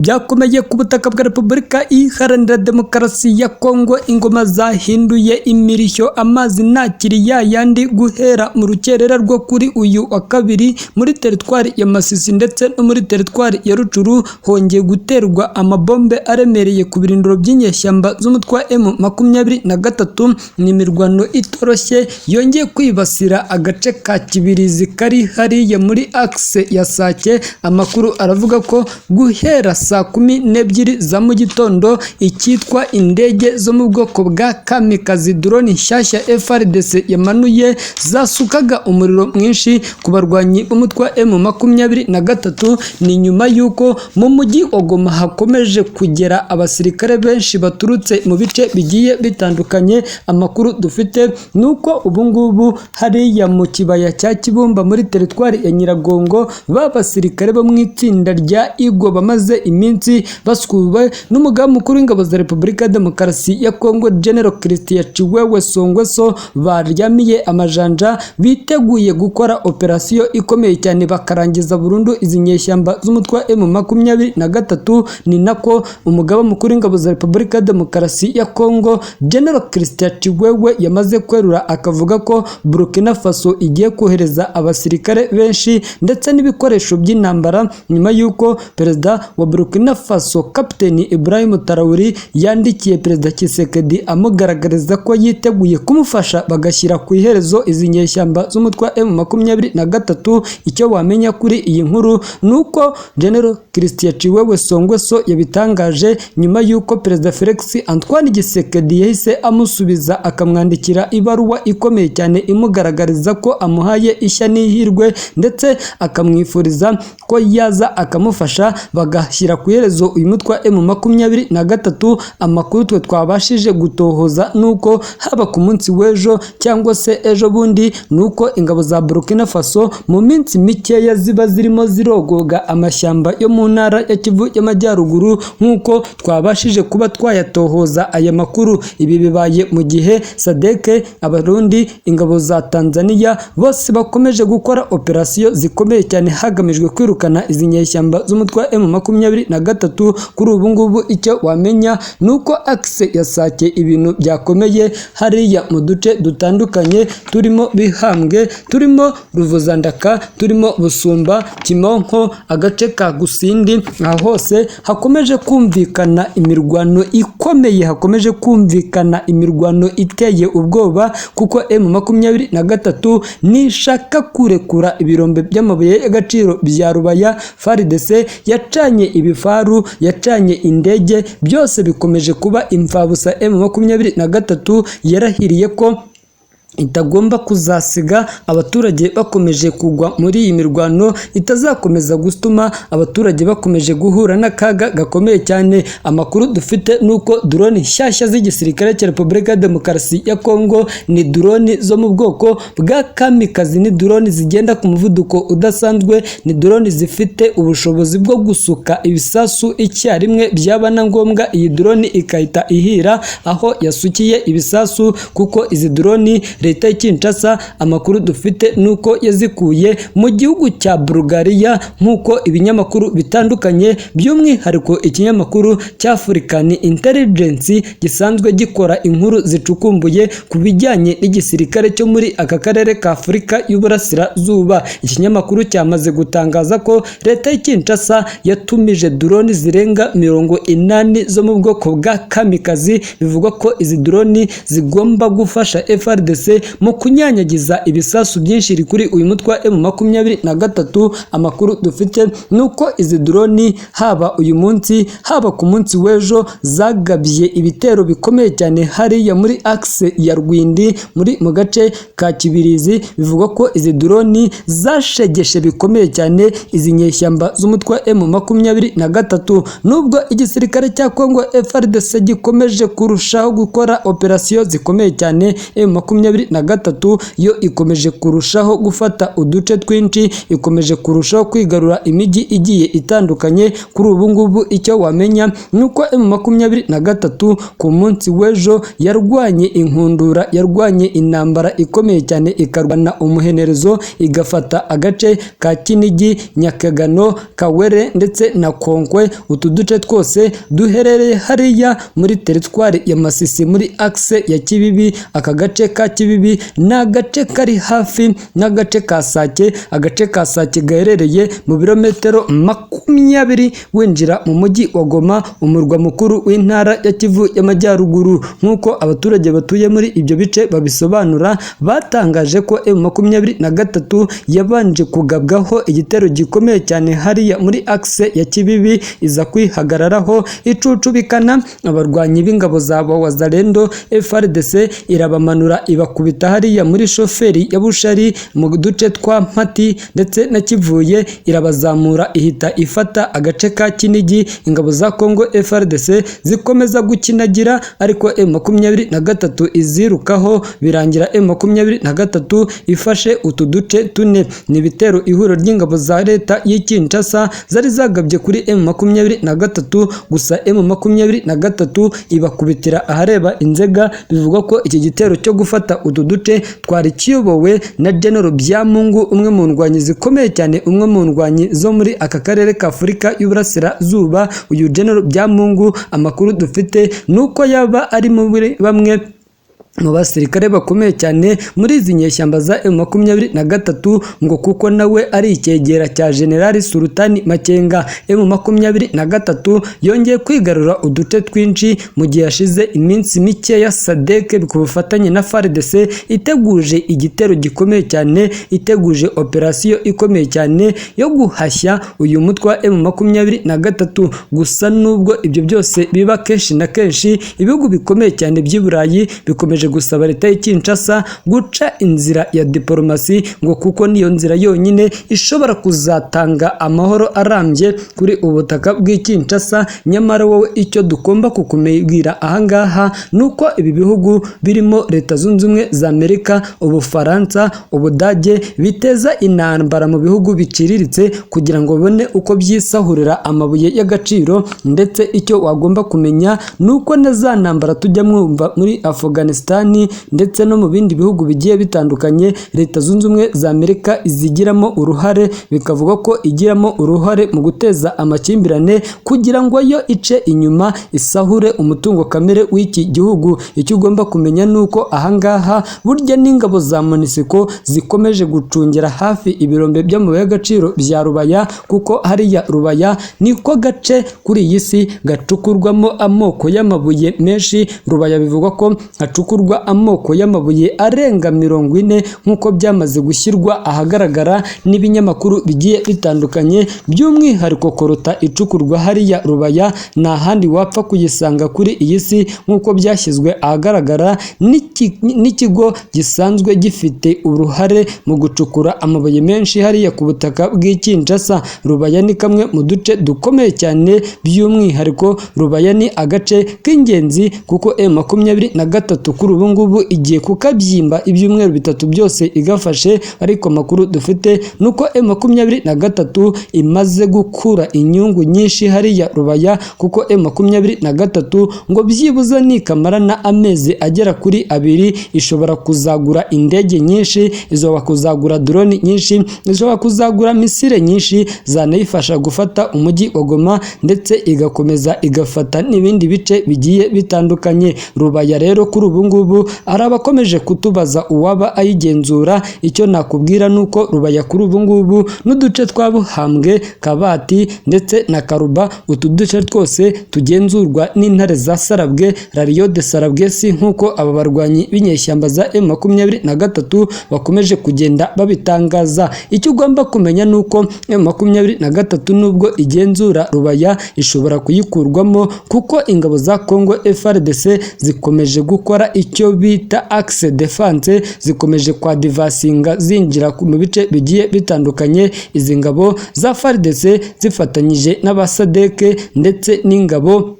Byakomeye ku butaka bwa Repubulika Iharanira Demokarasi ya Kongo, ingoma zahinduye imirishyo, amazi ntakiri yayandi guhera mu rukerera rwo kuri uyu wa kabiri muri teritwari ya Masisi ndetse no muri teritwari ya Rucuru hongeye guterwa amabombe aremereye ku birindiro by'inyeshyamba z'umutwe wa M23. Ni imirwano itoroshye yongeye kwibasira agace ka Kibirizi kari hariya muri axe ya Sake. Amakuru aravuga ko guhera saa 12 za mu gitondo icyitwa indege zo mu bwoko bwa kamikazi drone nshyashya FARDC yamanuye zasukaga umuriro mwinshi ku barwanyi b'umutwe wa M23. Ni nyuma yuko mu mujyi wa Goma hakomeje kugera abasirikare benshi baturutse mu bice bigiye bitandukanye. Amakuru dufite nuko ubungubu hariya mu kibaya cya Kibumba muri teritwari ya Nyiragongo b'abasirikare bo mu itsinda rya Igo bamaze iminsi baskuwe n'umugaba mukuru w'ingabo za Repubulika ya Demokarasi ya Kongo General Christian Chiwewe Songweso baryamiye amajanja biteguye gukora operasiyo ikomeye cyane bakarangiza burundu izi nyeshyamba z'umutwe wa M23. Ni nako umugaba mukuru w'ingabo za Repubulika ya Demokarasi ya Kongo General Christian Chiwewe yamaze kwerura akavuga ko Burkina Faso igiye kohereza abasirikare benshi ndetse n'ibikoresho by'intambara nyuma yuko perezida wa Burkina Faso Kapiteni Ibrahim Traoré yandikiye perezida Tshisekedi amugaragariza ko yiteguye kumufasha bagashyira ku iherezo izi nyeshyamba z'umutwe wa M23. Icyo wamenya kuri iyi nkuru nuko General Christian Chiwewe Songweso yabitangaje nyuma yuko perezida Felix Antoine Tshisekedi yahise amusubiza akamwandikira ibaruwa ikomeye cyane imugaragariza ko amuhaye ishya n'ihirwe ndetse akamwifuriza ko yaza akamufasha bagashyira ku iherezo uyu mutwe wa M23. Amakuru twe twabashije gutohoza nuko haba ku munsi w'ejo cyangwa se ejo bundi nuko ingabo za Burkina Faso mu minsi mikeya ziba zirimo zirogoga amashyamba yo mu ntara ya Kivu y'Amajyaruguru nkuko twabashije kuba twayatohoza aya makuru. Ibi bibaye mu gihe Sadeke, Abarundi, ingabo za Tanzania bose bakomeje gukora operasiyo zikomeye cyane hagamijwe kwirukana izi nyeshyamba z'umutwe wa M23. Kuri ubu ngubu icyo wamenya nuko axe ya Sake ibintu byakomeye hariya mu duce dutandukanye turimo Bihambwe, turimo Ruvuzandaka, turimo Busumba, Kimonko, agace ka Gusindi. Aho hose hakomeje kumvikana imirwano ikomeye, hakomeje kumvikana imirwano iteye ubwoba kuko M23 nishaka kurekura ibirombe by'amabuye y'agaciro bya Rubaya. FARDC yacanye ibifaru, yacanye indege, byose bikomeje kuba imfabusa. M23 yarahiriye ko itagomba kuzasiga abaturage bakomeje kugwa muri iyi mirwano, itazakomeza gutuma abaturage bakomeje guhura n'akaga gakomeye cyane. Amakuru dufite nuko drone nshyashya z'igisirikare cya Repubulika ya Demokarasi ya Kongo ni drone zo mu bwoko bwa kamikazi, ni drone zigenda ku muvuduko udasanzwe, ni drone zifite ubushobozi bwo gusuka ibisasu icyarimwe byaba na ngombwa iyi drone ikahita ihira aho yasukiye ibisasu kuko izi drone Leta ya Kinshasa amakuru dufite nuko yazikuye mu gihugu cya Bulgaria nkuko ibinyamakuru bitandukanye by'umwihariko ikinyamakuru cya African Intelligence gisanzwe gikora inkuru zicukumbuye ku bijyanye n'igisirikare cyo muri aka karere ka Afurika y'Uburasirazuba. Ikinyamakuru cyamaze gutangaza ko Leta ya Kinshasa yatumije drone zirenga 80 zo mu bwoko bwa kamikazi. Bivugwa ko izi drone zigomba gufasha FARDC mu kunyanyagiza ibisasu byinshi kuri uyu mutwe wa M23. Amakuru dufite nuko izi drone haba uyu munsi haba ku munsi w'ejo zagabye ibitero bikomeye cyane hariya muri axe ya Rwindi muri mu gace ka Kibirizi. Bivugwa ko izi drone zashegeshe bikomeye cyane izi nyeshyamba z'umutwe wa M23. Nubwo igisirikare cya Kongo FARDC gikomeje kurushaho gukora operasiyo zikomeye cyane, M23 M23 yo ikomeje kurushaho gufata uduce twinshi, ikomeje kurushaho kwigarura imijyi igiye itandukanye. Kuri ubu ngubu icyo wamenya nuko M23 ku munsi w'ejo yarwanye inkundura, yarwanye intambara ikomeye cyane, ikarwana umuhenerezo, igafata agace ka Kinigi, Nyakagano, Kawere ndetse na Konkwe. Utu duce twose duherereye hariya muri teritwari ya Masisi muri axe ya Kibibi. Aka gace ka Kibibi ni agace kari hafi n'agace ka Sake. Agace ka Sake gaherereye mu birometero 20 winjira mu mujyi wa Goma, umurwa mukuru w'intara ya Kivu y'Amajyaruguru. Nk'uko abaturage batuye muri ibyo bice babisobanura, batangaje ko M23 yabanje kugabwaho igitero gikomeye cyane hariya muri axe ya Kibibi, iza kwihagararaho icucubikana abarwanyi b'ingabo zabo Wazalendo. FARDC irabamanura ibakubita hariya muri shoferi ya Bushari mu duce twa Mpati ndetse na Kivuye, irabazamura ihita ifata agace ka Kinigi. Ingabo za Kongo FARDC zikomeza gukinagira, ariko M23 izirukaho, birangira M23 ifashe utu duce tune. Ni bitero ihuriro ry'ingabo za leta y'Kinshasa zari zagabye kuri M23, gusa M23 ibakubitira ahareba Inzega. Bivugwa ko iki gitero cyo gufata utu duce twari kiyobowe na General Byamungu, umwe mu ndwanyi zikomeye cyane, umwe mu ndwanyi zo muri aka karere ka Afurika y'Uburasirazuba. Uyu General Byamungu, amakuru dufite nuko yaba ari muri bamwe mu basirikare bakomeye cyane muri izi nyeshyamba za M23, ngo kuko nawe ari icyegera cya General Sultani Makenga. M23 yongeye kwigarura uduce twinshi mu gihe yashize iminsi mike ya SADC ku bufatanye na FARDC iteguje igitero gikomeye cyane, iteguje operasiyo ikomeye cyane yo guhashya uyu mutwe wa M23. Gusa nubwo ibyo byose biba kenshi na kenshi, ibihugu bikomeye cyane by'i Burayi bikomeje gusaba leta y'Kinshasa guca inzira ya diplomasi, ngo kuko niyo nzira yonyine ishobora kuzatanga amahoro arambye kuri ubutaka bw'Kinshasa. Nyamara wowe icyo dugomba kukumubwira ahangaha nuko ibi bihugu birimo Leta Zunze Ubumwe za Amerika, Ubufaransa, Ubudage biteza intambara mu bihugu biciriritse kugira ngo babone uko byisahurira amabuye y'agaciro. Ndetse icyo wagomba kumenya nuko na za ntambara tujya mwumva muri Afghanistan ndetse no mu bindi bihugu bigiye bitandukanye, Leta Zunze Ubumwe za Amerika izigiramo uruhare, bikavuga ko igiramo uruhare mu guteza amakimbirane kugira ngo yo ice inyuma isahure umutungo kamere w'iki gihugu. Icyo ugomba kumenya nuko ahangaha burya n'ingabo za MONUSCO zikomeje gucungira hafi ibirombe by'amabuye y'agaciro bya Rubaya, kuko hariya Rubaya niko gace kuri iyi si gacukurwamo amoko y'amabuye menshi. Rubaya bivugwa ko hacukurwa amoko y'amabuye arenga 40 nk'uko byamaze gushyirwa ahagaragara n'ibinyamakuru bigiye bitandukanye. By'umwihariko korota icukurwa hariya Rubaya nta handi wapfa kuyisanga kuri iyi si, nk'uko byashyizwe ahagaragara n'ikigo gisanzwe gifite uruhare mu gucukura amabuye menshi hariya ku butaka bw'Kinshasa. Rubaya ni kamwe mu duce dukomeye cyane, by'umwihariko Rubaya ni agace k'ingenzi kuko M23 kuri ubu ngubu igiye kukabyimba ibyumweru 3 byose igafashe. Ariko amakuru dufite nuko M23 imaze gukura inyungu nyinshi hariya Rubaya, kuko M23 ngo byibuza nikamarana amezi agera kuri 2 ishobora kuzagura indege nyinshi, izoba kuzagura drone nyinshi, izoba kuzagura misile nyinshi zanayifasha gufata umujyi wa Goma, ndetse igakomeza igafata n'ibindi bice bigiye bitandukanye. Rubaya rero kuri ubu ngubu arabakomeje kutubaza uwaba ayigenzura. Icyo nakubwira nuko Rubaya kuri ubu ngubu n'uduce twa Buhambwe, Kabati ndetse na Karuba, utu duce twose tugenzurwa n'intare za Sarabwe, Rariyo de Sarabwe, si nk'uko aba barwanyi b'inyeshyamba za M23 bakomeje kugenda babitangaza. Icyo ugomba kumenya nuko M23 nubwo igenzura Rubaya ishobora kuyikurwamo, kuko ingabo za Kongo FARDC zikomeje gukora icyo bita axe defense, zikomeje kwa divasinga zinjira mu bice bigiye bitandukanye. Izi ngabo za FARDC zifatanyije n'abasadeke ndetse n'ingabo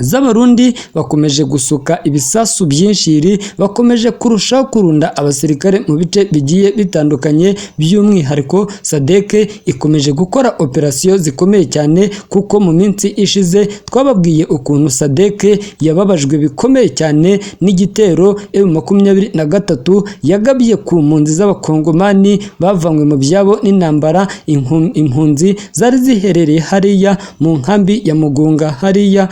z'abarundi bakomeje gusuka ibisasu byinshiri, bakomeje kurushaho kurunda abasirikare mu bice bigiye bitandukanye. By'umwihariko SADC ikomeje gukora operasiyo zikomeye cyane, kuko mu minsi ishize twababwiye ukuntu SADC yababajwe bikomeye cyane n'igitero M23 yagabye ku mpunzi z'abakongomani bavanywe mu byabo n'intambara. Impunzi zari ziherereye hariya mu nkambi ya Mugunga hariya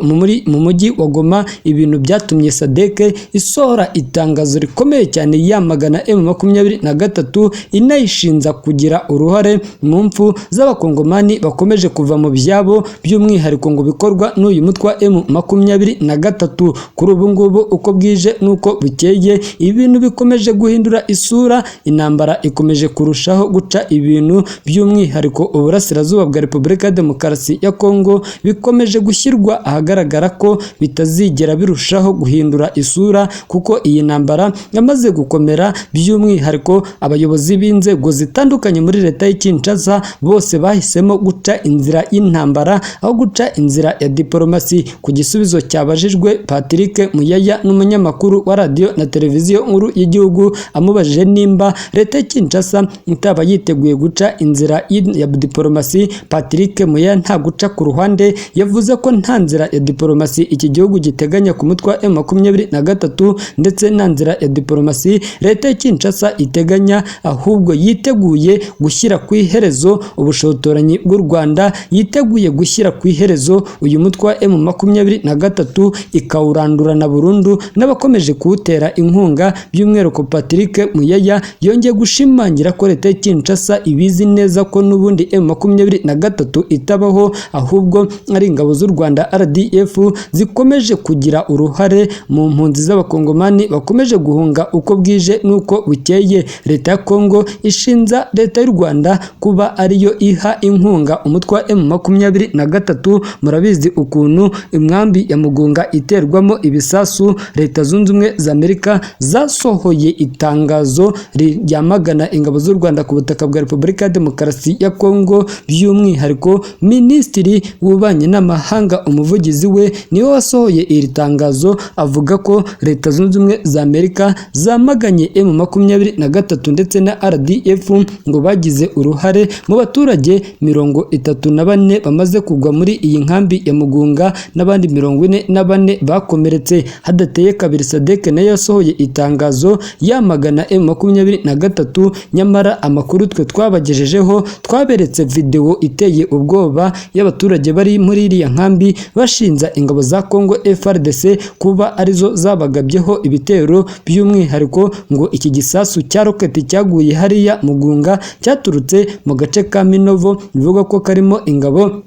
muri mu mujyi wa Goma. Ibintu byatumye SADC isohora itangazo rikomeye cyane yamagana M23 inayishinza kugira uruhare mu mfu z'abakongomani bakomeje kuva mu byabo, by'umwihariko ngo bikorwa n'uyu mutwe wa M23. Kuri ubu ngubu uko bwije nuko bukeye ibintu bikomeje guhindura isura, intambara ikomeje kurushaho guca ibintu, by'umwihariko uburasirazuba bwa Repubulika ya Demokarasi ya Kongo bikomeje gushyirwa ahagaragara ko bitazigera birushaho guhindura isura, kuko iyi ntambara yamaze gukomera. By'umwihariko abayobozi b'inzego zitandukanye muri leta y'Kinshasa bose bahisemo guca inzira y'intambara aho guca inzira ya diplomasi. Ku gisubizo cyabajijwe Patrick Muyaya n'umunyamakuru wa radio na televiziyo nkuru y'igihugu amubajije nimba leta y'Kinshasa itaba yiteguye guca inzira ya diplomasi, Patrick Muyaya nta guca ku ruhande yavuze ko nta nzira ya diplomasi iki gihugu giteganya ku mutwe wa M23 ndetse nta nzira ya diplomasi leta y'Kinshasa iteganya, ahubwo yiteguye gushyira ku iherezo ubushotoranyi bw'u Rwanda, yiteguye gushyira ku iherezo uyu mutwe wa M23 ikawurandurana burundu n'abakomeje kuwutera inkunga. By'umwihariko Patrick Muyaya yongeye gushimangira ko leta y'Kinshasa ibizi neza ko n'ubundi M23 itabaho, ahubwo ari ingabo z'u Rwanda RDF zikomeje kugira uruhare mu mpunzi z'abakongomani bakomeje guhunga uko bwije nuko bukeye. Leta ya Kongo ishinza leta y'u Rwanda kuba ariyo iha inkunga umutwe wa M23. Murabizi ukuntu imwambi ya Mugunga iterwamo ibisasu. Leta zunze ubumwe za Amerika zasohoye itangazo ryamagana ingabo z'u Rwanda ku butaka bwa Repubulika ya Demokarasi ya Kongo. By'umwihariko Minisitiri w'Ububanyi n'Amahanga umuvugizi we niwe wasohoye iri tangazo, avuga ko Leta zunze ubumwe za Amerika zamaganye M23 ndetse na RDF ngo bagize uruhare mu baturage 34 bamaze kugwa muri iyi nkambi ya Mugunga n'abandi 44 bakomeretse. Hadateye kabiri SADC nayo yasohoye itangazo yamagana M23, nyamara amakuru twe twabagejejeho twaberetse video iteye ubwoba y'abaturage bari muri iriya nkambi bashinza ingabo za Kongo FARDC kuba arizo zabagabyeho ibitero. By'umwihariko ngo iki gisasu cya roketi cyaguye hariya Mugunga cyaturutse mu gace ka Minovo, bivuga ko karimo ingabo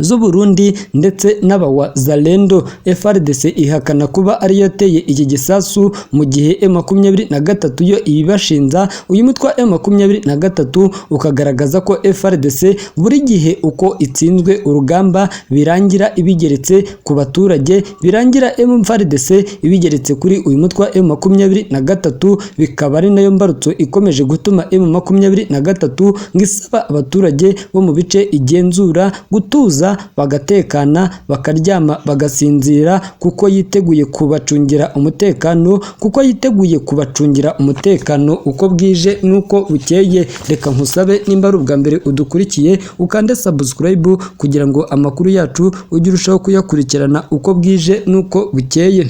z'u Burundi ndetse n'abawazalendo. FARDC ihakana kuba ari yateye iki gisasu, mu gihe M23 yo ibibashinza. Uyu mutwe wa M23 ukagaragaza ko FARDC buri gihe uko itsinzwe urugamba birangira ibigeretse ku baturage, birangira FARDC ibigeretse kuri uyu mutwe wa M23, bikaba ari nayo mbarutso ikomeje gutuma M23 ngisaba abaturage bo mu bice igenzura gutuza bagatekana, bakaryama bagasinzira, kuko yiteguye kubacungira umutekano, uko bwije nuko bukeye. Reka nkusabe nimba ari ubwa mbere udukurikiye ukande subscribe kugira ngo amakuru yacu ujye urushaho kuyakurikirana uko bwije nuko bukeye.